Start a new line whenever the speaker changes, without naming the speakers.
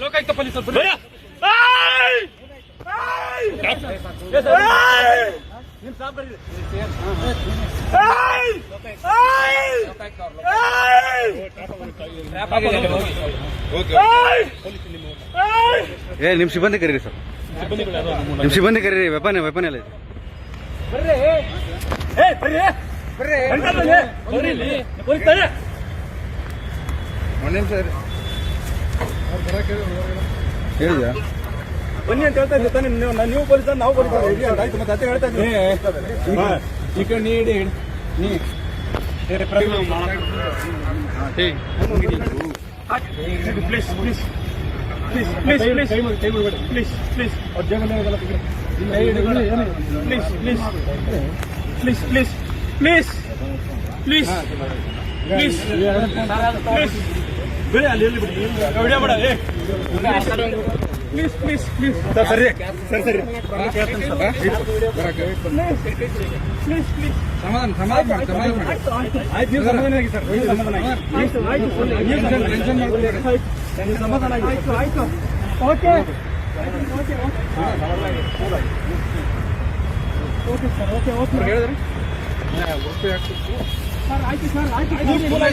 ಲೋಕಾಯುಕ್ತ ಪೊಲೀಸರು ನಿಮ್ ಸಾಬ್
ನಿಮ್ ಸಿಬ್ಬಂದಿ ಕರೀರಿ ಸರ್, ನಿಮ್ ಸಿಬ್ಬಂದಿ ಕರೀರಿ. ವೆಪನ್ ಎಲ್ಲ ಇದೆ. ಹೇಳಿದ
ಬನ್ನಿ ಅಂತ ಹೇಳ್ತಾ ಇದ್ದೀನಿ. ನೀವು ಪೊಲೀಸ್, ನಾವು ಪೊಲೀಸ್ ಆಯ್ತು. ಮತ್ತೆ ಅದೇ ಹೇಳ್ತಾ ಇದ್ದೀನಿ. ಈ ಕಡೆ ನೀಡಿ please please please please please please please ಅವ್ರ ಜಗನ್ನ please please please please please please please please ಬೇಡ ಅಲ್ಲಿ ಎಲ್ಲಿ ಬಿಡಿ ವಿಡಿಯೋ ಮಾಡ. ಪ್ಲೀಸ್ ಪ್ಲೀಸ್ ಪ್ಲೀಸ್ ಸರ್ ಸರಿ ಸರಿ ಸರಿ ಪ್ಲೀಸ್ ಪ್ಲೀಸ್ ಸಮಾಧಾನ ಆಯ್ತು. ನೀವು ಸಮಾಧಾನ ಆಗಿ ಸರ್, ಸಮಾಧಾನ ಆಗಿ ಟೆನ್ಷನ್ ಮಾಡ್ಕೊಳ್ಳಿ. ಸಮಾಧಾನ ಆಗಿ ಆಯ್ತು. Okay okay okay sir, okay okay ಹೇಳಿದ್ರೆ ಸರ್ ಆಯ್ತು ಸರ್ ಆಯ್ತು.